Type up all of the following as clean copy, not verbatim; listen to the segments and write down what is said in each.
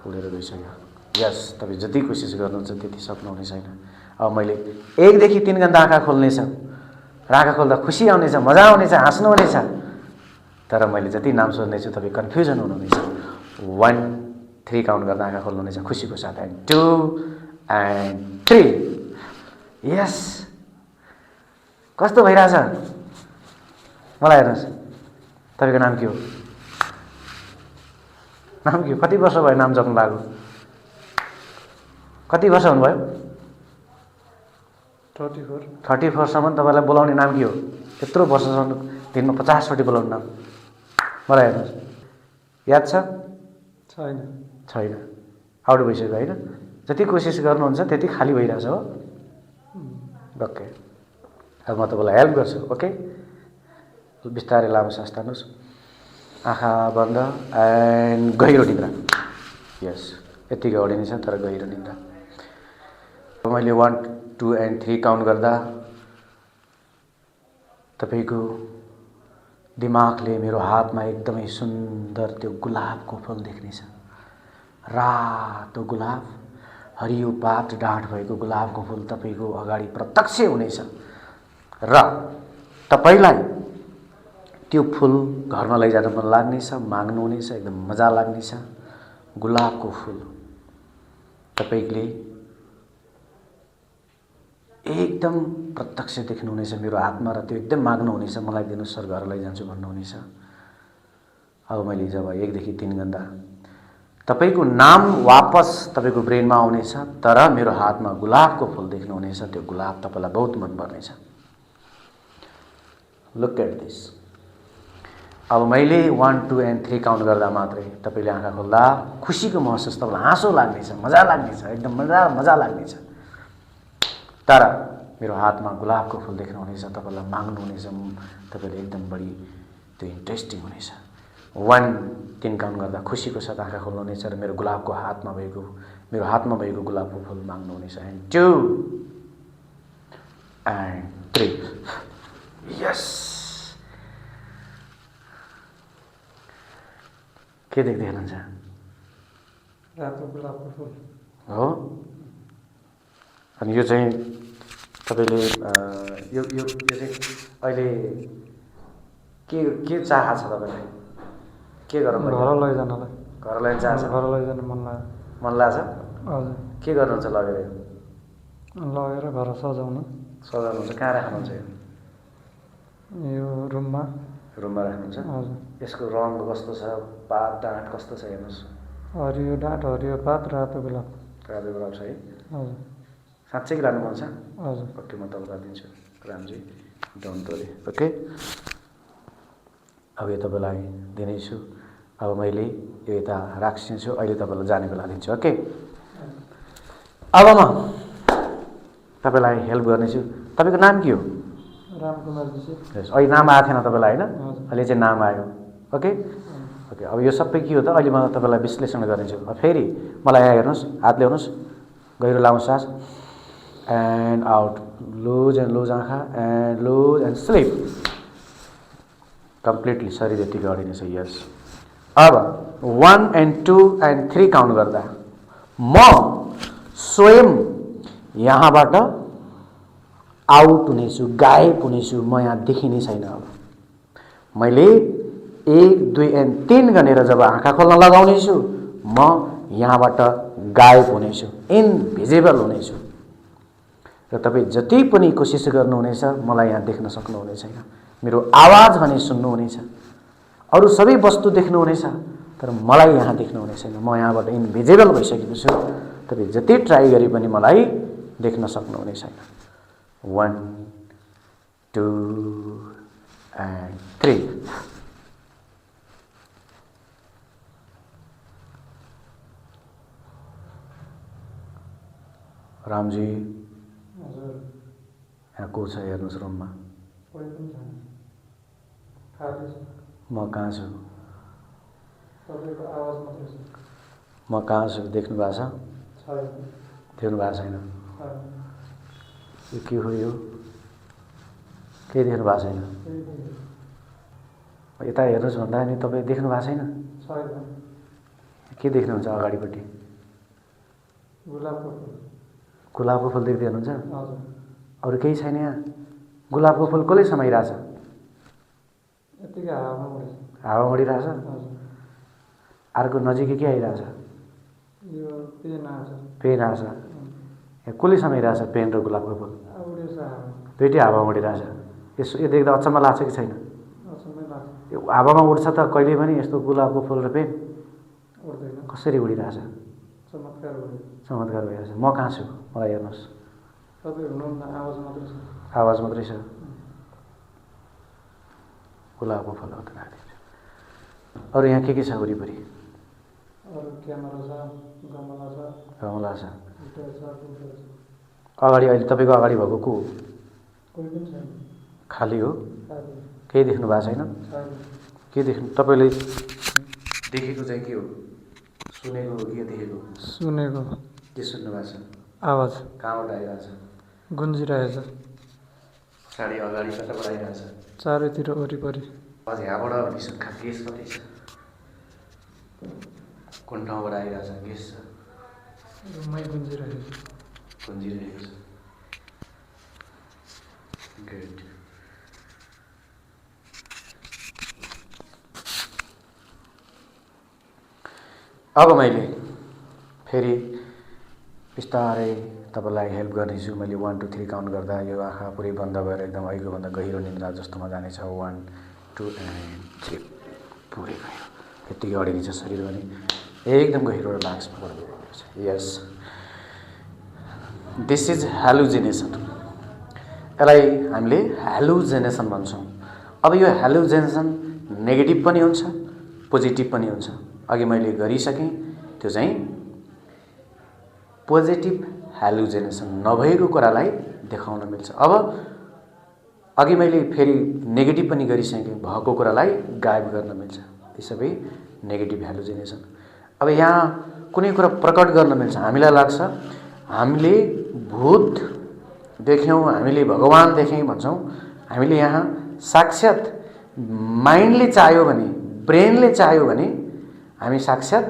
खुलेर गइसक्यो। यस, तपाईँ जति कोसिस गर्नुहुन्छ त्यति सक्नुहुने छैन। अब मैले 1 देखि 3 गन्दा आँखा खोल्नेछ र आँखा खोल्दा खुसी आउनेछ, मजा आउनेछ, हाँस्नुहुनेछ। तर मैले जति नाम सोध्नेछु तपाईँ कन्फ्युजन हुनुहुनेछ। 1 3 काउन्ट गर्दा आँखा खोल्नुहुनेछ खुसीको साथ। And 2 and 3। यस, कस्तो भइरहेछ मलाई हेर्नुहोस्। तपाईँको नाम के हो? नाम के हो? कति वर्ष भयो नाम जप्नु भएको? कति वर्ष हुनुभयो? 34 सम्म तपाईँलाई बोलाउने नाम के हो? त्यत्रो वर्षसम्म दिनमा 50 चोटि बोलाउने नाम मलाई हेर्नुहोस्। याद छ? छैन। आउट भइसक्यो होइन? जति कोसिस गर्नुहुन्छ त्यति खाली भइरहेछ हो। ओके, अब म तपाईँलाई हेल्प गर्छु। ओके, बिस्तारै लामो सास तान्नुहोस्, आँखा बन्द एन्ड गहिरो निद्रा। यस, यति गौडी नै छ तर गहिरो निद्रा। मैले 1 2 एन्ड 3 काउन्ट गर्दा तपाईको दिमागले मेरो हातमा एकदमै सुन्दर त्यो गुलाबको फूल देख्नेछ। रातो गुलाब, हरियो पात डाँठ भएको गुलाबको फूल तपाईको अगाडि प्रत्यक्ष हुनेछ र तपाईलाई त्यो फूल घरमा लैजान मन लाग्नेछ, माग्नुहुनेछ, एकदम मजा लाग्नेछ। गुलाबको फूल तपाईले एकदम प्रत्यक्ष देख्नुहुनेछ मेरो हातमा र त्यो एकदम माग्नुहुनेछ, मलाई दिनुहोस् सर घर लैजान्छु भन्नुहुनेछ। अब मैले जब 1 देखि 3 गन्दा तपाईको नाम वापस तपाईको ब्रेनमा आउनेछ, तर मेरो हातमा गुलाबको फूल देख्नुहुनेछ। त्यो गुलाब तपाईलाई बहुत मन पर्नेछ। Look at this. अब मैले 1 2 एन्ड 3 काउन्ट गर्दा मात्रै तपाईले आँखा खोल्दा खुसीको महसुस, तपाईलाई हाँसो लाग्नेछ, मजा लाग्नेछ, एकदम मजा लाग्नेछ। तर मेरो हातमा गुलाबको फूल देख्नुहुनेछ, तपाईलाई माग्नुहुनेछ, तपाईले एकदम बढी त्यो इन्ट्रेस्टिङ हुनेछ। 1 3 काउन्ट गर्दा खुसीको साथ आँखा खोल्नुहुनेछ र मेरो हातमा भएको गुलाबको फूल माग्नुहुनेछ। And 2 and 3। यस, के देख्दै हुनुहुन्छ? रातो गुलाबको फूल हो। अनि यो चाहिँ तपाईले यो चाहिँ अहिले के चाह छ तपाईलाई? के गरौँ? घर लैजानलाई। घर लैजान चाह छ? घर लैजान मन लाग्यो। मन लाग्छ? हजुर। के गर्नुहुन्छ लगेर? लगेर घर सजाउनुहुन्छ। कहाँ राख्नुहुन्छ यो रुममा राख्नुहुन्छ? हजुर। यसको रङ कस्तो छ, पात डाँठ कस्तो छ हेर्नुहोस्। हरियो डाँठ, हरियो पात, रातो गुलाब छ है? हजुर। साँच्चै लानु मन छ? हजुर। ओके, म तपाईँलाई दिन्छु रामजी, डोन्ट वरी। ओके, अब यो तपाईँलाई दिनेछु। अब मैले यो यता राख्छु, अहिले तपाईँलाई जाने बेला दिन्छु। ओके, अब म तपाईँलाई हेल्प गर्नेछु। तपाईँको नाम के हो? रामकुमार जी। अहिले नाम आएको थिएन तपाईँलाई होइन? अहिले चाहिँ नाम आयो। ओके ओके, अब यो सबै के हो त? अहिले म तपाईँलाई विश्लेषण गर्नेछु। अब फेरि मलाई यहाँ हेर्नुहोस्, हात ल्याउनुहोस्, गहिरो लामो सास एन्ड आउट, लुज एन्ड आँखा and loose and sleep completely. शरीर यति गढिनेछ। यस, अब 1 एन्ड 2 एन्ड 3 काउन्ट गर्दा म स्वयं यहाँबाट आउट हुनेछु, गायब हुनेछु। म यहाँ देखिने छैन। अब मैले 1 2 एन्ड 3 गनेर जब आँखा खोल्न लगाउनेछु, म यहाँबाट गायब हुनेछु, इनभिजिबल हुनेछु। र तपाईँ जति पनि कोसिस गर्नुहुनेछ मलाई यहाँ देख्न सक्नुहुने छैन। मेरो आवाज भने सुन्नुहुनेछ, अरू सबै वस्तु देख्नुहुनेछ, तर मलाई यहाँ देख्नुहुने छैन। म यहाँबाट इनभिजिबल भइसकेको छु। तपाईँ जति ट्राई गरे पनि मलाई देख्न सक्नुहुने छैन। 1 2 एन्ड 3। रामजी, यहाँ को छ हेर्नुहोस् रुममा? म कहाँ छु? म कहाँ छु देख्नु भएको छ? देख्नु भएको छैन? यो के हो? यो केही देख्नु भएको छैन? यता हेर्नुहोस् भन्दा नि तपाईँ देख्नु भएको छैन? के देख्नुहुन्छ अगाडिपट्टि? गुलाबको फुल। गुलाबको फुल देख्दै हुनुहुन्छ? हजुर। अरू केही छैन यहाँ? गुलाबको फुल कसले समाइरहेछ? यतिकै हावामा उड्छ। हावा उडिरहेछ? हजुर। अर्को नजिकै के आइरहेछ? यो पेन आउँछ। पेन आएछ। यहाँ कसले समाइरहेछ पेन र गुलाबको फुल? उडेछ हावामा। दुइटै हावामा उडिरहेछ। यो देख्दा अचम्म लाग्छ कि छैन? अचम्मै लाग्छ। यो हावामा उड्छ त कहिले पनि यस्तो गुलाबको फुल र पेन? उड्दैन। कसरी उडिरहेछ? चमत्कार उड्यो। चमत्कार भइरहेछ। म कहाँ छु? मलाई हेर्नुहोस्। तपाईँ हुनुहुन्न, आवाज मात्रै छ। आवाज मात्रै छ। गुलाबको फुल हो त। अरू यहाँ के छ वरिपरि? अरू क्यामेरा छ, गमला छ, गमला छ। गिटार छ, फुलहरू छ। अगाडि अहिले तपाईँको अगाडि भएको को हो? कोही पनि छैन। खाली हो? खाली। केही देख्नु भएको छैन? छैन। के देख्नु? तपाईँले देखेको चाहिँ के हो? सुनेको हो कि देखेको? सुनेको। के सुन्नु भएको छ? आवाज कहाँबाट आइरहेछ? गुन्जिरहेछ। पछाडि अगाडि कताबाट आइरहेछ? चारैतिर वरिपरि। अझ यहाँबाट भनिसक्छ गेस कतै छ? कुन ठाउँबाट आइरहेछ? गेस छ? रुममै गुन्जिरहेछ। गुन्जिरहेको छ। गुड। अब मैले फेरि बिस्तारै तपाईँलाई हेल्प गर्नेछु। मैले 1 2 3 काउन्ट गर्दा यो आँखा पुरै बन्द भएर एकदम अहिलेभन्दा गहिरो निन्द्रा जस्तोमा जानेछ। 1 2 एन्ड 3 पुरै गहिरो। यत्तिकै अडिने छ शरीर पनि एकदम गहिरो रिल्याक्स गर्दैछ। यस, दिस इज हेलुजिनेसन। यसलाई हामीले हेलुजिनेसन भन्छौँ। अब यो हेलुजिनेसन नेगेटिभ पनि हुन्छ, पोजिटिभ पनि हुन्छ। अघि मैले गरिसकेँ, त्यो चाहिँ पोजिटिभ हेलुजिनेसन नभएको कुरालाई देखाउन मिल्छ। अब अघि मैले फेरि नेगेटिभ पनि गरिसकेँ, भएको कुरालाई गायब गर्न मिल्छ। ती सबै नेगेटिभ हेलुजिनेसन। अब यहाँ कुनै कुरा प्रकट गर्न मिल्छ। हामीलाई लाग्छ हामीले भूत देख्यौँ, हामीले भगवान देख्यौँ भन्छौँ। हामीले यहाँ साक्षात् माइन्डले चाह्यो भने, ब्रेनले चाह्यो भने हामी साक्षात्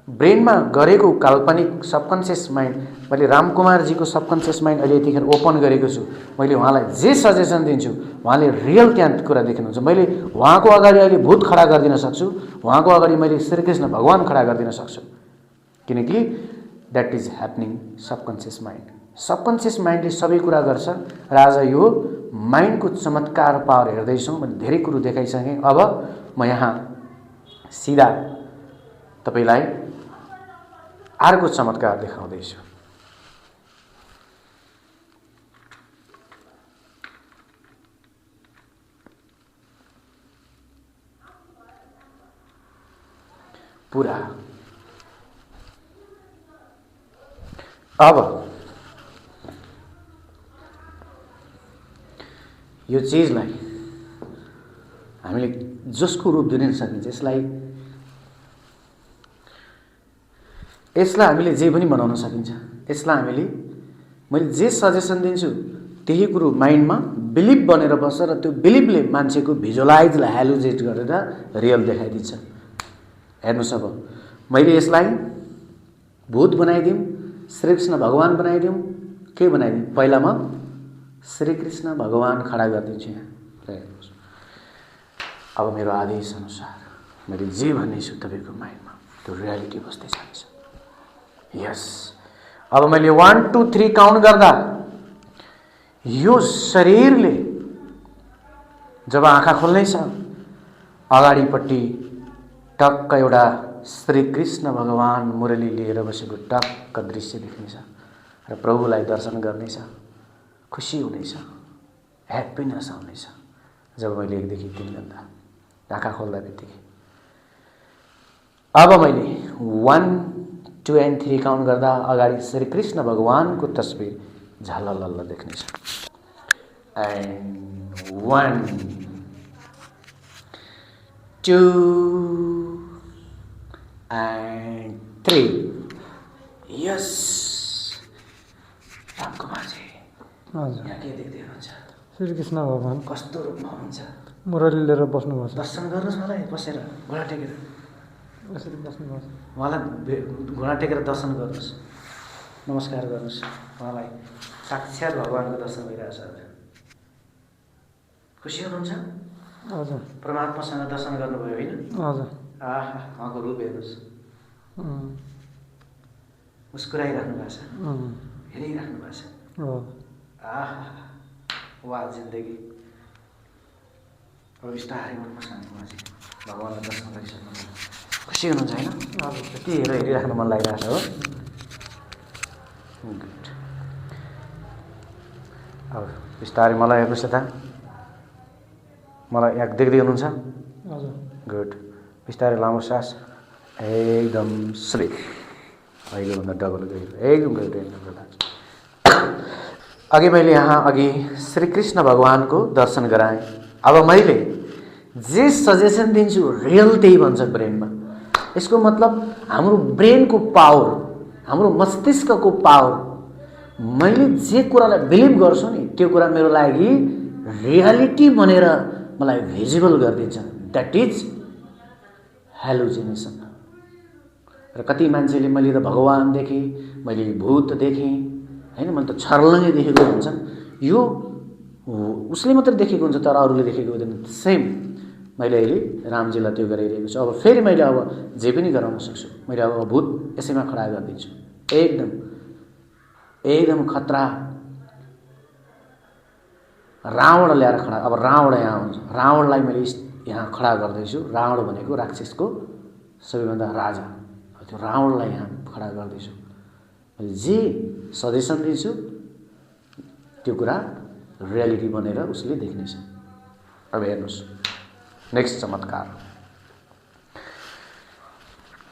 ब्रेनमा गरेको काल्पनिक सबकन्सियस माइन्ड, मैले रामकुमारजीको सबकन्सियस माइन्ड अहिले यतिखेर ओपन गरेको छु। मैले उहाँलाई जे सजेसन दिन्छु उहाँले रियल त्यहाँ कुरा देख्नुहुन्छ। मैले उहाँको अगाडि अहिले भूत खडा गरिदिन सक्छु, उहाँको अगाडि मैले श्रीकृष्ण भगवान खडा गरिदिन सक्छु, किनकि that is happening subconscious mind. Subconscious माइन्डले सबै कुरा गर्छ र आज यो माइन्डको चमत्कार पावर हेर्दैछौँ। मैले धेरै कुरो देखाइसकेँ। अब म यहाँ सिधा तपाईँलाई अर्को चमत्कार देखाउँदैछु। पुरा अब यो चिजलाई हामीले जसको रूप दिन सकिन्छ, यसलाई हामीले जे पनि बनाउन सकिन्छ। यसलाई हामीले, मैले जे सजेसन दिन्छु त्यही कुरो माइन्डमा बिलिभ बनेर बस्छ र त्यो बिलिभले मान्छेको भिजुअलाइजलाई हेलुजिनेट गरेर रियल देखाइदिन्छ। हेर्नुहोस्, अब मैले यसलाई भूत बनाइदिउँ, श्रीकृष्ण भगवान बनाइदिउँ, के बनाइदिउँ? पहिला म श्रीकृष्ण भगवान खडा गरिदिन्छु यहाँ। हेर्नुहोस्, अब मेरो आदेश अनुसार मैले जे भन्ने छु तपाईँको माइन्डमा त्यो रियालिटी बस्दै जान्छ। यस, अब मैले 1 2 3 काउन्ट गर्दा यो शरीरले जब आँखा खोल्नेछ, अगाडिपट्टि टक्क एउटा श्रीकृष्ण भगवान मुरली लिएर बसेको टक्क दृश्य देख्नेछ र प्रभुलाई दर्शन गर्नेछ। खुसी हुनेछ, ह्याप्पिनेस आउनेछ। जब मैले 1 देखि 3 गर्दा आँखा खोल्दा बित्तिकै, अब मैले 1 2 एन्ड 3 काउन्ट गर्दा अगाडि श्रीकृष्ण भगवानको तस्बिर झललल्ल देख्नेछ। And 1 2 and 3। यस, रामकुमारजी हजुर, यहाँ के देख्दै हुनुहुन्छ? श्रीकृष्ण भगवान कस्तो रूपमा हुनुहुन्छ? मुरली लिएर बस्नुभएको छ। दर्शन गर्नुहोस् मलाई बसेर, घोडा टेकेर। यसरी बस्नुपर्छ। उहाँलाई घुँडा टेकेर दर्शन गर्नुहोस्, नमस्कार गर्नुहोस्। उहाँलाई साक्षात् भगवानको दर्शन भइरहेछ। खुसी हुनुहुन्छ? हजुर परमात्मासँग दर्शन गर्नुभयो होइन? हजुर। आहा, उहाँको रूप हेर्नुहोस्, मुस्कुराइराख्नु भएको छ, हेरिराख्नु भएको छ। आहा, वाह जिन्दगी। अब बिस्तारै उठ्नुहोस् उहाँजी, भगवान्लाई दर्शन गरिसक्नु। खुसी हुनुहुन्छ होइन? के हेरिराख्नु मन लागिरहेको छ हो? गुड। अब बिस्तारै मलाई हेर्नुहोस् यता, मलाई यहाँ देख्दै हुनुहुन्छ? हजुर। गुड। बिस्तारै लामो सास, एकदम स्लिप, अहिलेभन्दा डबल गयो, एकदम गयो। अघि मैले यहाँ अघि श्रीकृष्ण भगवानको दर्शन गराएँ। अब मैले जे सजेसन दिन्छु रियल त्यही भन्छ ब्रेनमा। यसको मतलब हाम्रो ब्रेनको पावर, हाम्रो मस्तिष्कको पावर, मैले जे कुरालाई बिलिभ गर्छु नि त्यो कुरा मेरो लागि रियालिटी बनेर मलाई भिजिबल गरिदिन्छ। That is hallucination. र कति मान्छेले मैले त भगवान देखेँ, मैले भूत देखेँ होइन, मैले त छर्लङ्गै देखेको भन्छन्। यो उसले मात्रै देखेको हुन्छ तर अरूले देखेको हुँदैन। सेम मैले अहिले रामजीलाई त्यो गराइरहेको छु। अब फेरि मैले अब जे पनि गराउन सक्छु। मैले अब भूत यसैमा खडा गरिदिन्छु, एकदम एकदम खतरा। रावण ल्याएर खडा, अब रावण यहाँ हुन्छ, रावणलाई मैले यहाँ खडा गर्दैछु। रावण भनेको राक्षसको सबैभन्दा राजा, त्यो रावणलाई यहाँ खडा गर्दैछु। मैले जे सजेसन दिन्छु त्यो कुरा रियालिटी बनेर उसले देख्नेछ। अब हेर्नुहोस् नेक्स्ट चमत्कार।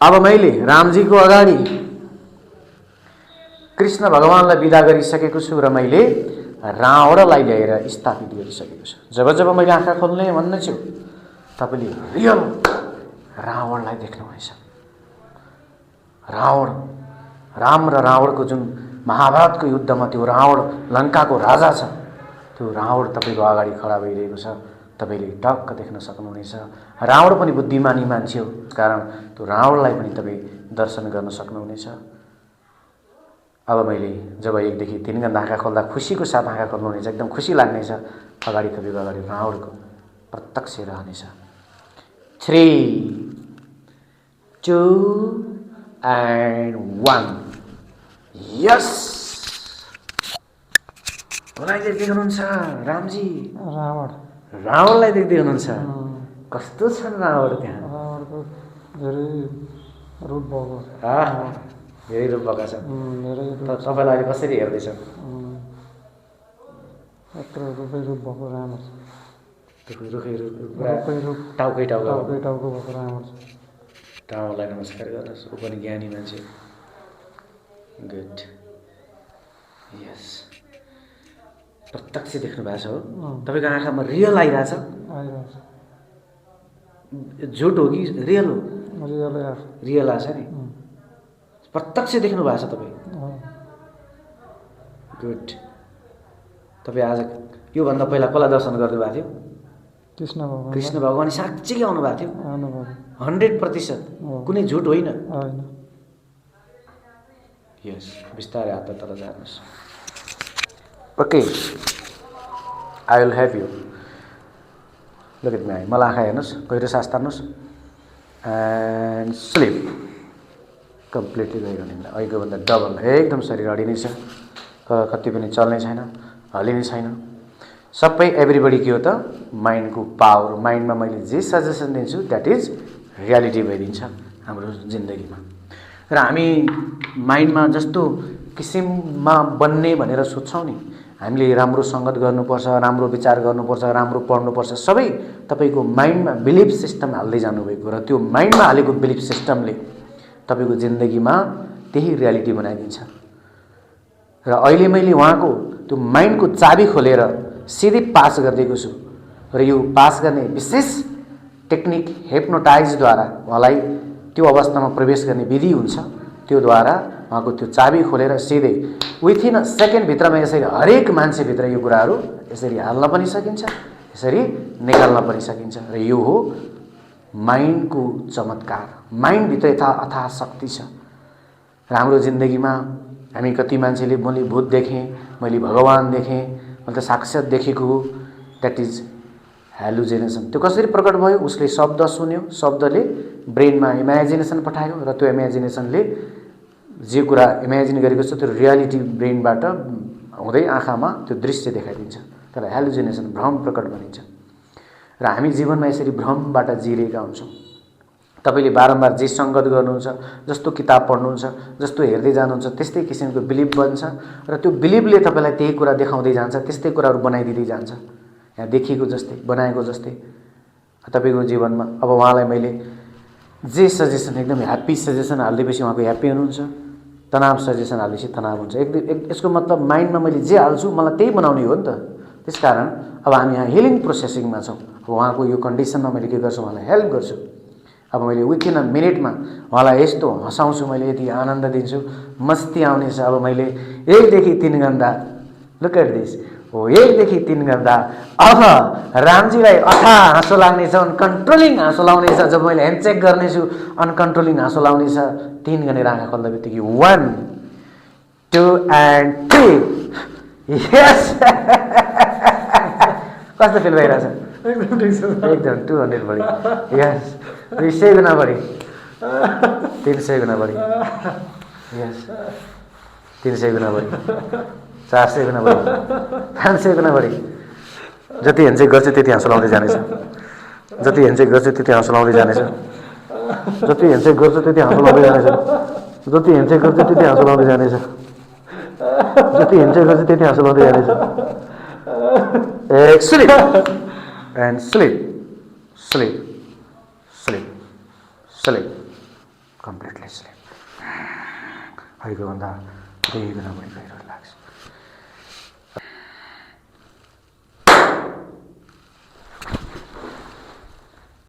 अब मैले रामजीको अगाडि कृष्ण भगवानलाई विदा गरिसकेको छु र मैले रावणलाई ल्याएर स्थापित गरिसकेको छु। जब जब मैले आँखा खोल्ने भन्ने छु तपाईँले रियल रावणलाई देख्नुहुनेछ। रावण, राम र रावणको जुन महाभारतको युद्धमा त्यो रावण लङ्काको राजा छ, त्यो रावण तपाईँको अगाडि खडा भइरहेको छ। तपाईँले टक्क देख्न सक्नुहुनेछ। रावण पनि बुद्धिमानी मान्छे हो, कारण त्यो रावणलाई पनि तपाईँ दर्शन गर्न सक्नुहुनेछ। अब मैले जब 1 देखि 3 गन्दा आँखा खोल्दा खुसीको साथ आँखा खोल्नुहुनेछ, एकदम खुसी लाग्नेछ। अगाडि तपाईँको अगाडि रावणको प्रत्यक्ष रहनेछ। 3, 2 and 1 यस। कसलाई देख्दै हुनुहुन्छ? रामजी रावणलाई देख्दै हुनुहुन्छ। कस्तो छन् रावण त्यहाँ? रावणको धेरै रूप भएको, धेरै रूप भएका छन्। तपाईँलाई अहिले कसरी हेर्दैछ? रूपै रूप भएको रावण छ। रुखै टाउकै टाउको भएको रावण छ। रावणलाई नमस्कार गर्नुहोस्, ऊ पनि ज्ञानी मान्छे। गुड, यस। प्रत्यक्ष देख्नु भएको छ हो? तपाईँको आँखामा रियल आइरहेछ? झुट हो कि रियल हो? रियल आछ नि, प्रत्यक्ष देख्नु भएको छ तपाईँ। गुड। तपाईँ आज योभन्दा पहिला कसलाई दर्शन गर्नुभएको थियो? कृष्ण भगवान साँच्चीकै आउनु भएको थियो? 100%, कुनै झुट होइन। यस, बिस्तारै हात तल जानुहोस्। Okay, I will help you. Look at me. मलाई आँखा हेर्नुहोस्, गहिरो सास तान्नुहोस् एन्ड स्लिप। कम्प्लिटली गहिरो निन्द्रा, अहिलेको भन्दा डबल, एकदम शरीर अडी नै छ, कति पनि चल्ने छैन, हल्लिने छैन। सबै एभ्रिबडी के हो त? माइन्डको पावर। माइन्डमा मैले जे सजेसन दिन्छु द्याट इज रियालिटी भइदिन्छ हाम्रो जिन्दगीमा। र हामी माइन्डमा जस्तो किसिममा बन्ने भनेर सोच्छौँ नि, हामीले राम्रो सङ्गत गर्नुपर्छ, राम्रो विचार गर्नुपर्छ, राम्रो पढ्नुपर्छ, सबै तपाईँको माइन्डमा बिलिफ सिस्टम हाल्दै जानुभएको र त्यो माइन्डमा हालेको बिलिफ सिस्टमले तपाईँको जिन्दगीमा त्यही रियालिटी बनाइदिन्छ। र अहिले मैले उहाँको त्यो माइन्डको चाबी खोलेर सिधै पास गरिदिएको छु। र यो पास गर्ने विशेष टेक्निक हेप्नोटाइजद्वारा उहाँलाई त्यो अवस्थामा प्रवेश गर्ने विधि हुन्छ। त्योद्वारा उहाँको त्यो चाबी खोलेर सिधै विथिन अ सेकेन्डभित्रमा यसरी हरेक मान्छेभित्र यो कुराहरू यसरी हाल्न पनि सकिन्छ, यसरी निकाल्न पनि सकिन्छ। र यो हो माइन्डको चमत्कार, माइन्डभित्र अथाह शक्ति छ। र हाम्रो जिन्दगीमा हामी कति मान्छेले मैले भूत देखेँ, मैले भगवान देखेँ, मैले त साक्षात देखेको हो, द्याट इज हेलुजिनेसन। त्यो कसरी प्रकट भयो? उसले शब्द सुन्यो, शब्दले ब्रेनमा इमेजिनेसन पठायो र त्यो इमेजिनेसनले जे कुरा इमेजिन गरेको छ त्यो रियालिटी ब्रेनबाट हुँदै आँखामा त्यो दृश्य देखाइदिन्छ। त्यसलाई हेलुजिनेसन, भ्रम प्रकट भनिन्छ। र हामी जीवनमा यसरी भ्रमबाट जिरहेका हुन्छौँ। तपाईँले बारम्बार जे सङ्गत गर्नुहुन्छ, जस्तो किताब पढ्नुहुन्छ, जस्तो हेर्दै जानुहुन्छ, त्यस्तै किसिमको बिलिभ बन्छ र त्यो बिलिभले तपाईँलाई त्यही कुरा देखाउँदै जान्छ, त्यस्तै कुराहरू बनाइदिँदै जान्छ। यहाँ देखिएको जस्तै, बनाएको जस्तै तपाईँको जीवनमा। अब उहाँलाई मैले जे सजेसन, एकदम ह्याप्पी सजेसन हालिदिएपछि उहाँको ह्याप्पी हुनुहुन्छ, तनाव सजेसन हालेपछि तनाव हुन्छ। यसको मतलब माइन्डमा मैले जे हाल्छु मलाई त्यही बनाउने हो नि त। त्यसकारण अब हामी यहाँ हिलिङ प्रोसेसिङमा छौँ। अब उहाँको यो कन्डिसनमा मैले के गर्छु? उहाँलाई हेल्प गर्छु। अब मैले विथिन अ मिनटमा उहाँलाई यस्तो हँसाउँछु, मैले यति आनन्द दिन्छु, मस्ती आउनेछ। अब मैले 1 देखि 3 गर्दा, लुक एट दिस, हो 1 देखि 3 गर्दा अब रामजीलाई अथाह हाँसो लाग्नेछ, अनकन्ट्रोलिङ हाँसो लाउनेछ। जब मैले ह्यान्डचेक गर्नेछु, अनकन्ट्रोलिङ हाँसो लाउनेछ। 3 गरेर आँखा खोल्दा बित्तिकै 1 2 and 3 यस। कस्तो फिल भइरहेछ? एकदम ठिक छ। एकदम 200 बढी, यस। 200 गुणा बढी, 300 गुणा बढी, यस। 300 गुणा बढी, 400 गुणा बढी, 500 गुणा बढी। जति हेन्चेक गर्छु त्यति हाँसो लाउँदै जानेछ, जति हेन्चेक गर्छु त्यति हाँसो लाउँदै जानेछ, जति हेन्चेक गर्छु त्यति हाँसो लाउँदै जानेछ, जति हेन्चेक गर्छु त्यति हाँसो लाउँदै जानेछ, जति हेन्चेक गर्छु त्यति हाँसो लाउँदै जानेछ। Sleep and sleep, sleep, sleep, sleep, completely sleep. अहिलेको भन्दा 2 गुणा बढी गहिरो लाग्छ।